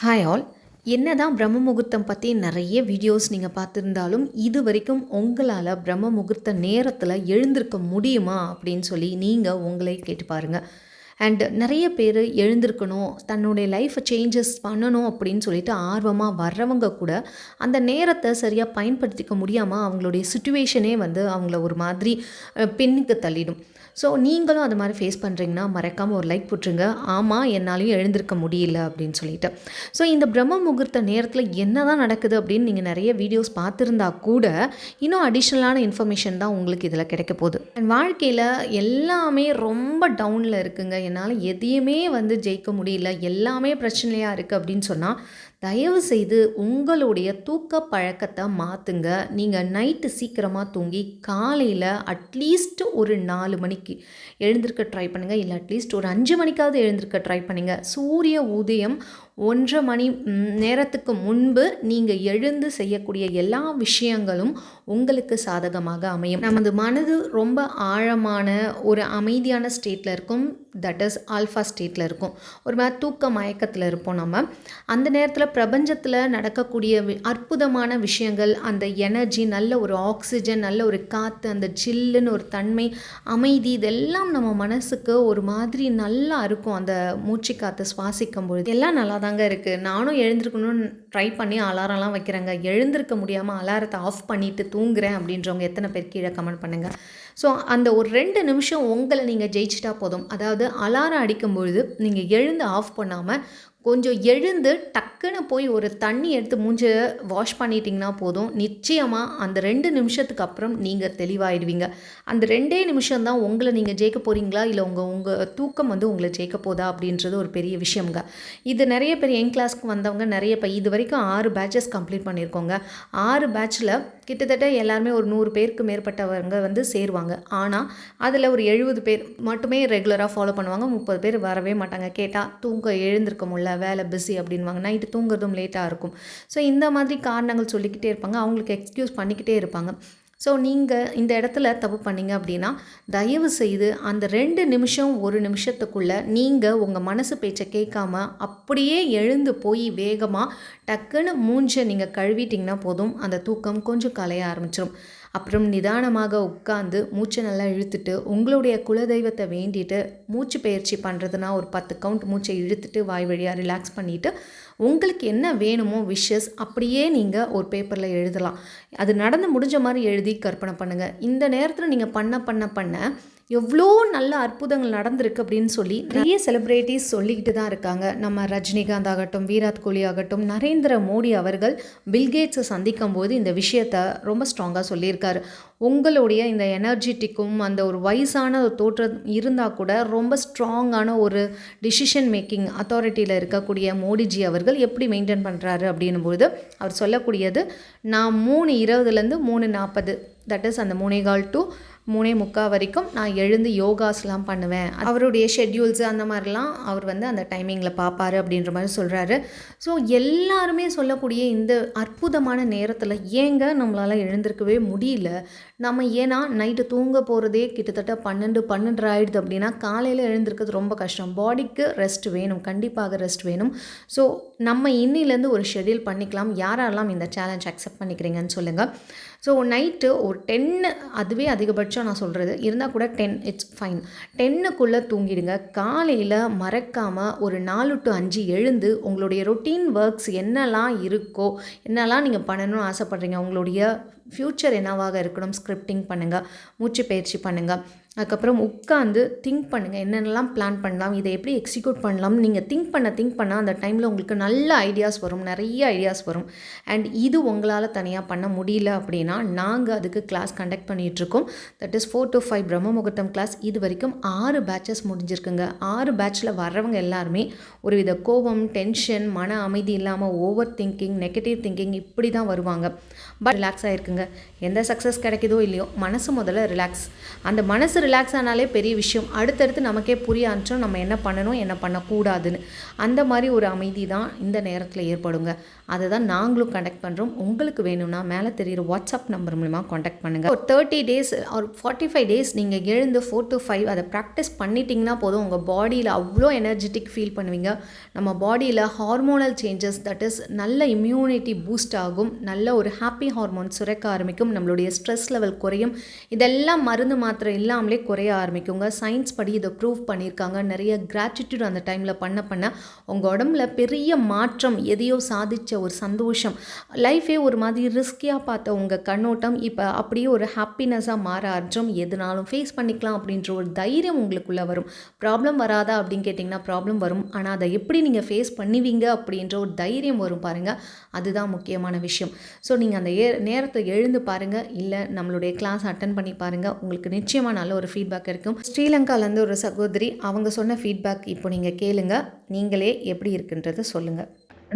Hi all. என்னதான் பிரம்ம முகூர்த்தம் பற்றி நிறைய வீடியோஸ் நீங்கள் பார்த்துருந்தாலும் இது வரைக்கும் உங்களால் பிரம்ம முகூர்த்த நேரத்தில் எழுந்திருக்க முடியுமா அப்படின்னு சொல்லி நீங்கள் உங்களே கேட்டு பாருங்கள். அண்ட் நிறைய பேர் எழுந்திருக்கணும், தன்னுடைய லைஃப்பை சேஞ்சஸ் பண்ணணும் அப்படின்னு சொல்லிட்டு ஆர்வமாக வர்றவங்க கூட அந்த நேரத்தை சரியாக பயன்படுத்திக்க முடியாமல் அவங்களுடைய சுச்சுவேஷனே அவங்கள ஒரு மாதிரி பின்னுக்கு தள்ளிடும். ஸோ நீங்களும் அது மாதிரி ஃபேஸ் பண்ணுறீங்கன்னா மறக்காமல் ஒரு லைக் போட்டுருங்க. ஆமாம், என்னாலையும் எழுந்திருக்க முடியல அப்படின்னு சொல்லிட்டு. ஸோ இந்த பிரம்ம முகூர்த்த நேரத்தில் என்ன தான் நடக்குது அப்படின்னு நீங்கள் நிறைய வீடியோஸ் பார்த்துருந்தா கூட இன்னும் அடிஷ்னலான இன்ஃபர்மேஷன் தான் உங்களுக்கு இதில் கிடைக்க போகுது. என் வாழ்க்கையில் எல்லாமே ரொம்ப டவுனில் இருக்குங்க, என்னால் எதையுமே ஜெயிக்க முடியல, எல்லாமே பிரச்சனையாக இருக்குது அப்படின்னு சொன்னால் தயவு செய்து உங்களுடைய தூக்க பழக்கத்தை மாற்றுங்க. நீங்கள் நைட்டு சீக்கிரமாக தூங்கி காலையில் அட்லீஸ்ட் ஒரு 4 மணிக்கு எழுந்திருக்க ட்ரை பண்ணுங்கள், இல்லை அட்லீஸ்ட் ஒரு 5 மணிக்காவது எழுந்திருக்க ட்ரை பண்ணுங்கள். சூரிய உதயம் 1:30 மணி நேரத்துக்கு முன்பு நீங்கள் எழுந்து செய்யக்கூடிய எல்லா விஷயங்களும் உங்களுக்கு சாதகமாக அமையும். நமது மனது ரொம்ப ஆழமான ஒரு அமைதியான ஸ்டேட்டில் இருக்கும், தட் இஸ் ஆல்ஃபா ஸ்டேட்டில் இருக்கும். ஒரு மாதிரி தூக்க மயக்கத்தில் இருப்போம். நம்ம அந்த நேரத்தில் பிரபஞ்சத்தில் நடக்கக்கூடிய அற்புதமான விஷயங்கள், அந்த எனர்ஜி, நல்ல ஒரு ஆக்சிஜன், நல்ல ஒரு காற்று, அந்த ஜில்லுன்னு ஒரு தன்மை, அமைதி, இதெல்லாம் நம்ம மனசுக்கு ஒரு மாதிரி நல்லா இருக்கும். அந்த மூச்சு காற்று சுவாசிக்கும் பொழுது எல்லாம் நல்லா தாங்க இருக்குது. நானும் எழுந்திருக்கணும்னு ட்ரை பண்ணி அலாரம்லாம் வைக்கிறேங்க, எழுந்திருக்க முடியாமல் அலாரத்தை ஆஃப் பண்ணிவிட்டு தூங்குறேன் அப்படின்றவங்க எத்தனை பேர் கீழே கமெண்ட் பண்ணுங்கள். ஸோ அந்த ஒரு 2 நிமிஷம் உங்களை நீங்கள் ஜெயிச்சிட்டா போதும். அதாவது அலாரம் அடிக்கும்பொழுது நீங்கள் எழுந்து ஆஃப் பண்ணாமல் கொஞ்சம் எழுந்து டக்குன்னு போய் ஒரு தண்ணி எடுத்து மூஞ்சை வாஷ் பண்ணிட்டிங்கன்னா போதும். நிச்சயமாக அந்த 2 நிமிஷத்துக்கு அப்புறம் நீங்கள் தெளிவாயிடுவீங்க. அந்த 2 நிமிஷம் தான் உங்களை நீங்கள் ஜெயிக்க போகிறீங்களா, இல்லை உங்கள் தூக்கம் உங்களை ஜெயிக்க போதா அப்படின்றது ஒரு பெரிய விஷயங்க. இது நிறைய பேர் என் கிளாஸ்க்கு வந்தவங்க நிறைய பேர் இது வரைக்கும் 6 பேட்சஸ் கம்ப்ளீட் பண்ணியிருக்கோங்க. 6 பேட்சில் கிட்டத்தட்ட எல்லாருமே ஒரு 100 பேருக்கு மேற்பட்டவங்க சேருவாங்க. ஆனால் அதில் ஒரு 70 பேர் மட்டுமே ரெகுலராக ஃபாலோ பண்ணுவாங்க, 30 பேர் வரவே மாட்டாங்க. கேட்டால் தூங்க எழுந்திருக்க முடியல, வேலை பிஸி அப்படின்வாங்க, நைட்டு தூங்குறதும் லேட்டாக இருக்கும். ஸோ இந்த மாதிரி காரணங்கள் சொல்லிக்கிட்டே இருப்பாங்க, அவங்களுக்கு எக்ஸ்கியூஸ் பண்ணிக்கிட்டே இருப்பாங்க. ஸோ நீங்கள் இந்த இடத்துல தப்பு பண்ணிங்க அப்படின்னா தயவு செய்து அந்த 2 நிமிஷம் 1 நிமிஷத்துக்குள்ளே நீங்கள் உங்கள் மனசு பேச்சை கேட்காம அப்படியே எழுந்து போய் வேகமாக டக்குன்னு மூஞ்சை நீங்கள் கழுவிட்டிங்கன்னா போதும், அந்த தூக்கம் கொஞ்சம் கலைய ஆரம்பிச்சிடும். அப்புறம் நிதானமாக உட்காந்து மூச்சை நல்லா இழுத்துட்டு உங்களுடைய குலதெய்வத்தை வேண்டிட்டு மூச்சு பயிற்சி பண்ணுறதுனா ஒரு 10 கவுண்ட் மூச்சை இழுத்துட்டு வாய் வழியாக ரிலாக்ஸ் பண்ணிவிட்டு உங்களுக்கு என்ன வேணுமோ விஷஸ் அப்படியே நீங்கள் ஒரு பேப்பரில் எழுதலாம். அது நடந்து முடிஞ்ச மாதிரி எழுதி கற்பனை பண்ணுங்கள். இந்த நேரத்தில் நீங்கள் பண்ண எவ்வளோ நல்ல அற்புதங்கள் நடந்திருக்கு அப்படின்னு சொல்லி நிறைய செலிப்ரிட்டிஸ் சொல்லிக்கிட்டு தான் இருக்காங்க. நம்ம ரஜினிகாந்த் ஆகட்டும், விராட் கோலி ஆகட்டும், நரேந்திர மோடி அவர்கள் பில்கேட்ஸை சந்திக்கும் போது இந்த விஷயத்தை ரொம்ப ஸ்ட்ராங்காக சொல்லியிருக்காரு. உங்களுடைய இந்த எனர்ஜெட்டிக்கும் அந்த ஒரு வயசான ஒரு தோற்றம் இருந்தால் கூட ரொம்ப ஸ்ட்ராங்கான ஒரு டிசிஷன் மேக்கிங் அத்தாரிட்டியில் இருக்கக்கூடிய மோடிஜி அவர்கள் எப்படி மெயின்டைன் பண்ணுறாரு அப்படின்னும்போது அவர் சொல்லக்கூடியது, நான் 3:20 3:40 தட் இஸ் அந்த 3:15 to 3:45 வரைக்கும் நான் எழுந்து யோகாஸ்லாம் பண்ணுவேன். அவருடைய ஷெட்யூல்ஸு அந்த மாதிரிலாம் அவர் அந்த டைமிங்கில் பார்ப்பார் அப்படின்ற மாதிரி சொல்கிறாரு. ஸோ எல்லாருமே சொல்லக்கூடிய இந்த அற்புதமான நேரத்தில் ஏங்க நம்மளால் எழுந்திருக்கவே முடியல? நம்ம ஏன்னா நைட்டு தூங்க போகிறதே கிட்டத்தட்ட 12 ஆகிடுது அப்படின்னா காலையில் எழுந்திருக்கிறது ரொம்ப கஷ்டம். பாடிக்கு ரெஸ்ட் வேணும், கண்டிப்பாக ரெஸ்ட் வேணும். ஸோ நம்ம இன்னிலேருந்து ஒரு ஷெட்யூல் பண்ணிக்கலாம். யாரெல்லாம் இந்த சேலஞ்ச் அக்செப்ட் பண்ணிக்கிறீங்கன்னு சொல்லுங்கள். ஸோ நைட்டு ஒரு 10, அதுவே அதிகபட்சம் நான் சொல்கிறது, இருந்தால் கூட 10 இட்ஸ் ஃபைன். 10க்குள்ளே தூங்கிடுங்க. காலையில் மறக்காமல் ஒரு 4 to 5 எழுந்து உங்களுடைய ரொட்டீன் ஒர்க்ஸ் என்னெல்லாம் இருக்கோ, என்னெல்லாம் நீங்கள் பண்ணணும்னு ஆசைப்பட்றீங்க, உங்களுடைய ஃப்யூச்சர் என்னவாக இருக்கணும், ஸ்கிரிப்டிங் பண்ணுங்கள், மூச்சு பயிற்சி பண்ணுங்கள். அதுக்கப்புறம் உட்காந்து திங்க் பண்ணுங்கள், என்னென்னலாம் பிளான் பண்ணலாம், இதை எப்படி எக்ஸிக்யூட் பண்ணலாம். நீங்கள் திங்க் பண்ண அந்த டைமில் உங்களுக்கு நல்ல ஐடியாஸ் வரும், நிறைய ஐடியாஸ் வரும். அண்ட் இது உங்களால் தனியாக பண்ண முடியல அப்படின்னா நாங்கள் அதுக்கு கிளாஸ் கண்டக்ட் பண்ணிகிட்ருக்கோம். தட் இஸ் 4 to 5 பிரம்ம முகூர்த்தம் கிளாஸ். இது வரைக்கும் 6 பேட்சஸ் முடிஞ்சிருக்குங்க. 6 பேட்சில் வர்றவங்க எல்லாருமே ஒருவித கோபம், டென்ஷன், மன அமைதி இல்லாமல் ஓவர் திங்கிங், நெகட்டிவ் திங்கிங் இப்படி தான் வருவாங்க. பட் ரிலாக்ஸ் ஆகிருக்குங்க. எந்த சக்ஸஸ் கிடைக்குதோ இல்லையோ மனசு முதல்ல ரிலாக்ஸ். அந்த மனசு ரிலாக்ஸ் ஆனாலே பெரிய விஷயம். அடுத்தடுத்து நமக்கே புரிய ஆரம்பிச்சோம் நம்ம என்ன பண்ணணும், என்ன பண்ணக்கூடாதுன்னு. அந்த மாதிரி ஒரு அமைதி தான் இந்த நேரத்தில் ஏற்படுங்க. அதை தான் நாங்களும் கண்டக்ட் பண்ணுறோம். உங்களுக்கு வேணும்னா மேலே தெரிகிற வாட்ஸ்அப் நம்பர் மூலிமா காண்டாக்ட் பண்ணுங்கள். ஒரு 30 டேஸ் ஒரு 45 டேஸ் நீங்கள் எழுந்து 4 to 5 அதை ப்ராக்டிஸ் பண்ணிட்டீங்கன்னா போதும். உங்கள் பாடியில் அவ்வளோ எனர்ஜெட்டிக் ஃபீல் பண்ணுவீங்க. நம்ம பாடியில் ஹார்மோனல் சேஞ்சஸ், தட் இஸ் நல்ல இம்யூனிட்டி பூஸ்ட் ஆகும், நல்ல ஒரு ஹாப்பி ஹார்மோன் சுரக்க ஆரம்பிக்கும், நம்மளுடைய ஸ்ட்ரெஸ் லெவல் குறையும். இதெல்லாம் மருந்து மாத்திரை இல்லாமலே குறைய ஆரம்பிக்குங்க. சயின்ஸ் படி இதை ப்ரூவ் பண்ணியிருக்காங்க. நிறைய கிராட்டிடியூட் அந்த டைமில் பண்ண உங்கள் உடம்புல பெரிய மாற்றம், எதையோ சாதித்த ஒரு சந்தோஷம், லைஃபே ஒரு மாதிரி ரிஸ்கியாக பார்த்த உங்கள் கண்ணோட்டம் இப்போ அப்படியே ஒரு ஹாப்பினஸாக மாற ஆரம்பிச்சோம். எதுனாலும் ஃபேஸ் பண்ணிக்கலாம் அப்படின்ற ஒரு தைரியம் உங்களுக்குள்ளே வரும். ப்ராப்ளம் வராதா அப்படின்னு கேட்டிங்கன்னா ப்ராப்ளம் வரும். ஆனால் அதை எப்படி நீங்கள் ஃபேஸ் பண்ணுவீங்க அப்படின்ற ஒரு தைரியம் வரும் பாருங்கள். அதுதான் முக்கியமான விஷயம். ஸோ நீங்கள் அந்த நேரத்தை எழுந்து பாருங்கள், இல்லை நம்மளுடைய கிளாஸ் அட்டன் பண்ணி பாருங்கள். உங்களுக்கு நிச்சயமாக நல்ல ஒரு ஃபீட்பேக் இருக்கும். ஸ்ரீலங்காலேருந்து ஒரு சகோதரி அவங்க சொன்ன ஃபீட்பேக் இப்போ நீங்கள் கேளுங்க. நீங்களே எப்படி இருக்குன்றதை சொல்லுங்கள்.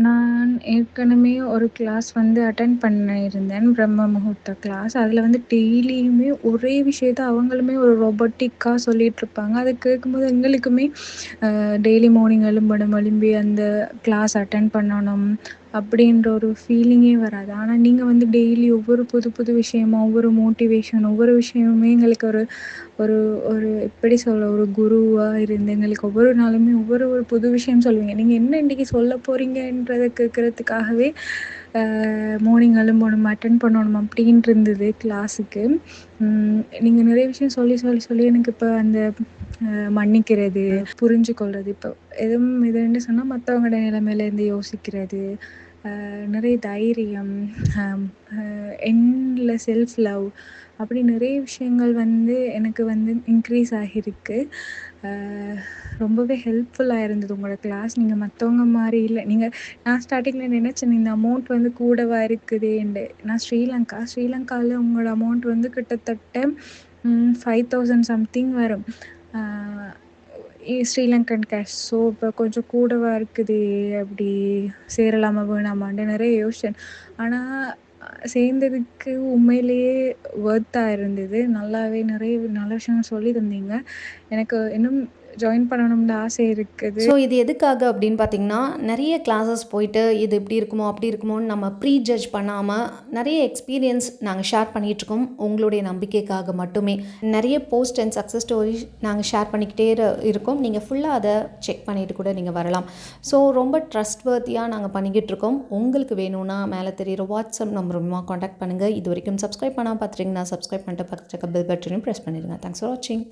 நான் ஏற்கனவே ஒரு கிளாஸ் அட்டெண்ட் பண்ணியிருந்தேன், பிரம்ம முகூர்த்த கிளாஸ். அதில் டெய்லியுமே ஒரே விஷயத்த அவங்களுமே ஒரு ரொபோட்டிக்காக சொல்லிகிட்ருப்பாங்க. அதை கேட்கும்போது எங்களுக்குமே டெய்லி மார்னிங் எழும்பி அந்த கிளாஸ் அட்டெண்ட் பண்ணணும் அப்படின்ற ஒரு ஃபீலிங்கே வராது. ஆனால் நீங்கள் டெய்லி ஒவ்வொரு புது புது விஷயமா, ஒவ்வொரு மோட்டிவேஷன், ஒவ்வொரு விஷயமுமே எங்களுக்கு ஒரு ஒரு ஒரு எப்படி சொல்ல, ஒரு குருவாக இருந்து எங்களுக்கு ஒவ்வொரு நாளுமே ஒவ்வொரு ஒரு புது விஷயம் சொல்லுவீங்க. நீங்கள் என்ன இன்றைக்கி சொல்ல போகிறீங்கன்றதை கேட்குறதுக்காகவே மார்னிங் எழும்பணும், அட்டெண்ட் பண்ணணும் அப்படின்ட்டு இருந்தது கிளாஸுக்கு. நீங்கள் நிறைய விஷயம் சொல்லி சொல்லி சொல்லி எனக்கு இப்போ அந்த மன்னிக்கிறது, புரிஞ்சு கொள்வது, இப்போ எதுவும் இதுன்னு சொன்னால் மற்றவங்களோட நிலைமையிலேருந்து யோசிக்கிறது, நிறைய தைரியம், எண்ணில் செல்ஃப் லவ், அப்படி நிறைய விஷயங்கள் எனக்கு இன்க்ரீஸ் ஆகியிருக்கு. ரொம்பவே ஹெல்ப்ஃபுல்லாக இருந்தது உங்களோட கிளாஸ். நீங்கள் மற்றவங்க மாதிரி இல்லை. நான் ஸ்டார்டிங்கில் நினச்சேன் இந்த அமௌண்ட் கூடவா இருக்குதேண்டு. நான் ஸ்ரீலங்காவில் உங்களோட அமௌண்ட் கிட்டத்தட்ட 5000 சம்திங் வரும், ஸ்ரீலங்கன் கேஷ். ஸோ இப்போ கொஞ்சம் கூடவா இருக்குது, அப்படி சேரலாமா வேணாமான்ட்டு நிறைய யோசிச்சேன். ஆனால் சேர்ந்ததுக்கு உண்மையிலேயே ஒர்த்தாக இருந்தது. நல்லாவே நிறைய நல்ல விஷயங்கள் சொல்லி தந்தீங்க. எனக்கு இன்னும் ஜாயின் பண்ணணும்னு ஆசை இருக்குது. ஸோ இது எதுக்காக அப்படின்னு பார்த்தீங்கன்னா, நிறைய கிளாஸஸ் போயிட்டு இது இப்படி இருக்குமோ அப்படி இருக்குமோன்னு நம்ம ப்ரீ ஜட்ஜ் பண்ணாமல் நிறைய எக்ஸ்பீரியன்ஸ் நாங்கள் ஷேர் பண்ணிகிட்ருக்கோம். உங்களுடைய நம்பிக்கைக்காக மட்டுமே நிறைய போஸ்ட் அண்ட் சக்ஸஸ் ஸ்டோரிஸ் நாங்கள் ஷேர் பண்ணிக்கிட்டே இருக்கோம். நீங்கள் ஃபுல்லாக அதை செக் பண்ணிவிட்டு கூட நீங்கள் வரலாம். ஸோ ரொம்ப ட்ரஸ்ட்வர்த்தியாக நாங்கள் பண்ணிக்கிட்டு இருக்கோம். உங்களுக்கு வேணும்னா மேலே தெரிகிற வாட்ஸ்அப் நம்பர் மூலமாக காண்டாக்ட் பண்ணுங்கள். இது வரைக்கும் சப்ஸ்கிரைப் பண்ணால் பார்த்துட்டிங்கன்னா சப்ஸ்கிரைப் பண்ணிட்டு பக்கத்தில் பெல் பட்டனையும் ப்ரெஸ் பண்ணிடுங்க. தேங்க்ஸ் ஃபார் வாட்சிங்.